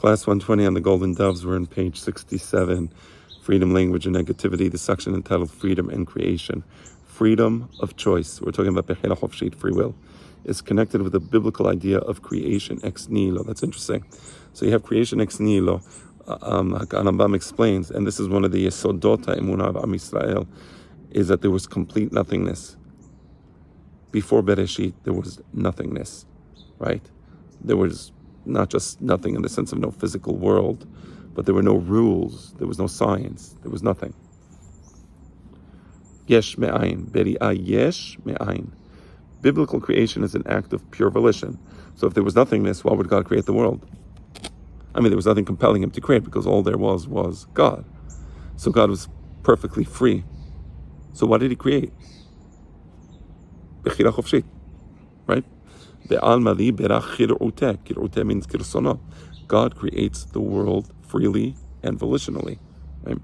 Class 120 on the Golden Doves. We're on page 67. Freedom, Language, and Negativity. The section entitled Freedom and Creation. Freedom of choice. We're talking about Bechira Chofshit, free will. Is connected with the biblical idea of creation ex nihilo. That's interesting. So you have creation ex nihilo. Rambam explains, and this is one of the Yesodot HaEmunah of Am Yisrael, is that there was complete nothingness. Before Bereshit, there was nothingness, right? There was not just nothing in the sense of no physical world, but there were no rules, there was no science, there was nothing. Yesh me'ayin, beri'ah yesh me'ayin. Biblical creation is an act of pure volition. So if there was nothingness, why would God create the world? I mean, there was nothing compelling him to create because all there was God. So God was perfectly free. So what did he create? Bechira Chofshit, right? Be'almali berach kir'uteh. Kir'uteh means kirsono. God creates the world freely and volitionally, right?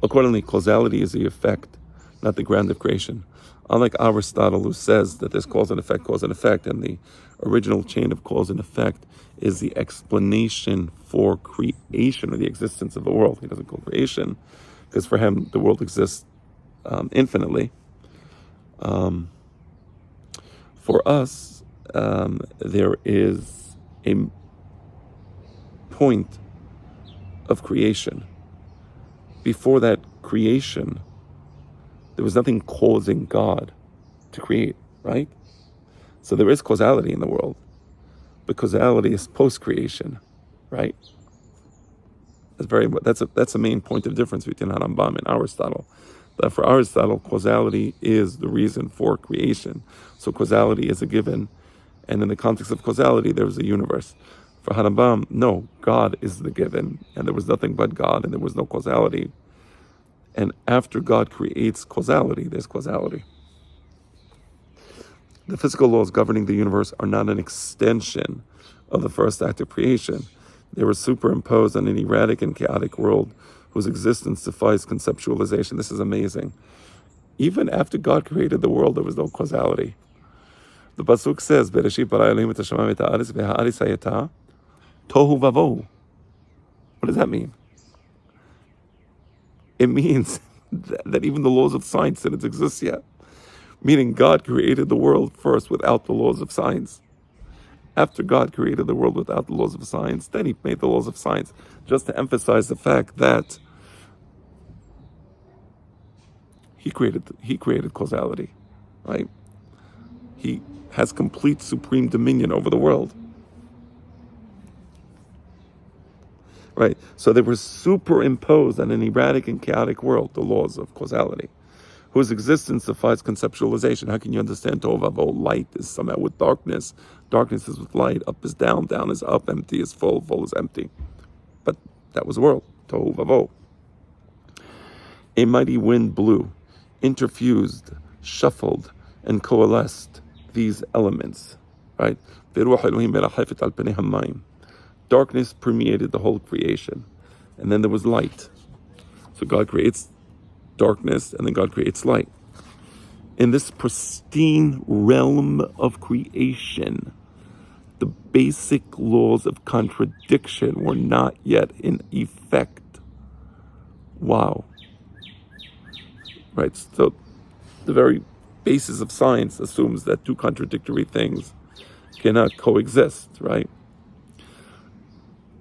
Accordingly, causality is the effect, not the ground of creation. Unlike Aristotle, who says that there's cause and effect, and the original chain of cause and effect is the explanation for creation or the existence of the world. He doesn't call creation, because for him, the world exists infinitely. For us, there is a point of creation. Before that creation, there was nothing causing God to create, right? So there is causality in the world, but causality is post-creation, right? That's a main point of difference between Rambam and Aristotle. That for Aristotle, causality is the reason for creation. So causality is a given, and in the context of causality, there is a universe. For Rambam, no, God is the given, and there was nothing but God, and there was no causality. And after God creates causality, there's causality. The physical laws governing the universe are not an extension of the first act of creation. They were superimposed on an erratic and chaotic world whose existence defies conceptualization. This is amazing. Even after God created the world, there was no causality. The Pasuk says, Bereshit bara Elohim et hashamayim et ha'aretz ve'ha'aretz hayata tohu vavohu. What does that mean? It means that even the laws of science didn't exist yet. Meaning God created the world first without the laws of science. After God created the world without the laws of science, then he made the laws of science, just to emphasize the fact that he created causality, right? He has complete supreme dominion over the world. Right, so they were superimposed on an erratic and chaotic world, the laws of causality, whose existence defies conceptualization. How can you understand Tohu Vavohu? Light is somehow with darkness, darkness is with light, up is down, down is up, empty is full, full is empty. But that was the world, Tohu Vavohu. A mighty wind blew, interfused, shuffled, and coalesced these elements, right? Darkness permeated the whole creation. And then there was light. So God creates darkness, and then God creates light. In this pristine realm of creation, the basic laws of contradiction were not yet in effect. Wow. Right, so the very basis of science assumes that two contradictory things cannot coexist, right?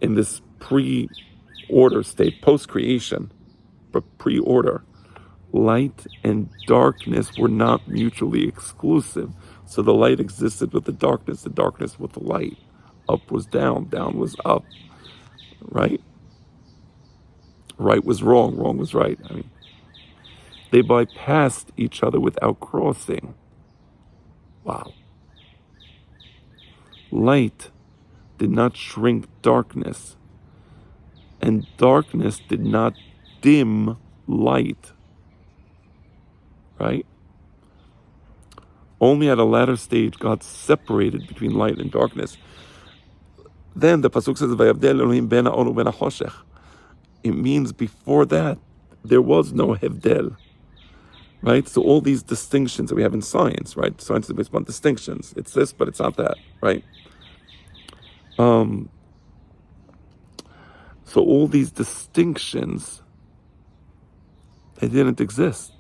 In this pre-order state, post-creation, but pre-order, light and darkness were not mutually exclusive. So the light existed with the darkness with the light. Up was down, down was up, right? Right was wrong, wrong was right. I mean, they bypassed each other without crossing. Wow. Light did not shrink darkness, and darkness did not dim light, right? Only at a latter stage God separated between light and darkness. Then the Pasuk says, Vayavdel Elohim ben ha'or u'ben ha'choshech. It means before that, there was no Hevdel, right? So all these distinctions that we have in science, right? Science is based upon distinctions. It's this, but it's not that, right? So all these distinctions, they didn't exist.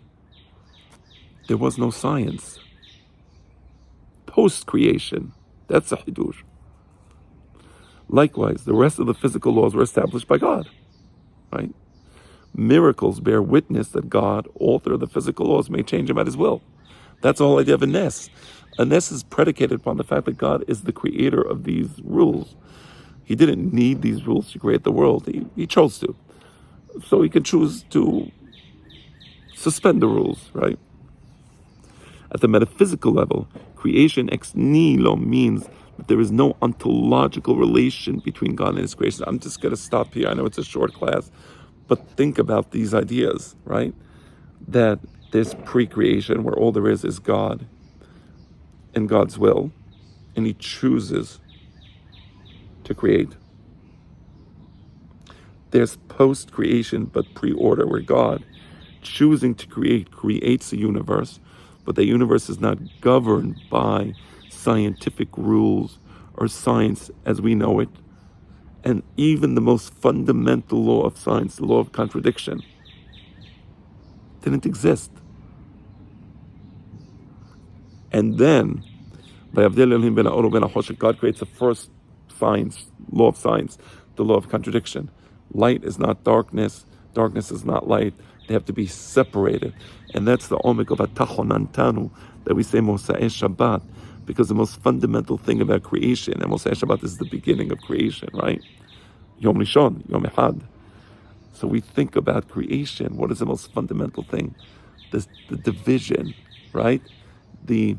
There was no science. Post-creation, that's a hidush. Likewise, the rest of the physical laws were established by God, right? Miracles bear witness that God altered the physical laws, may change them at His will. That's the whole idea of a nes. A nes is predicated upon the fact that God is the creator of these rules. He didn't need these rules to create the world. He chose to. So He can choose to suspend the rules, right? At the metaphysical level, creation ex nihilo means that there is no ontological relation between God and His creation. I'm just going to stop here. I know it's a short class, but think about these ideas, right? That there's pre-creation where all there is God and God's will, and He chooses to create. There's post-creation but pre-order where God, choosing to create, creates a universe, but the universe is not governed by scientific rules or science as we know it. And even the most fundamental law of science, the law of contradiction, didn't exist. And then, God creates the first science, law of science, the law of contradiction. Light is not darkness, darkness is not light. They have to be separated. And that's the omik of atachonantanu that we say Mosai Shabbat, because the most fundamental thing about creation, and Mosai Shabbat is the beginning of creation, right? Yom Rishon, Yom Echad. So we think about creation. What is the most fundamental thing? The division, right? The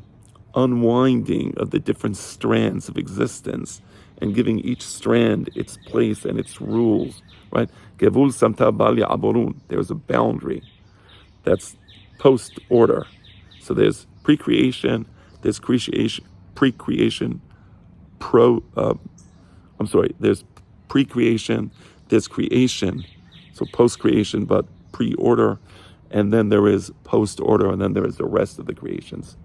unwinding of the different strands of existence and giving each strand its place and its rules, right? Gevul samta bal ya'aborun. There's a boundary. That's post-order. So there's pre-creation, there's creation, pre-creation, there's pre-creation, there's creation, so post-creation, but pre-order, and then there is post-order, and then there is the rest of the creations.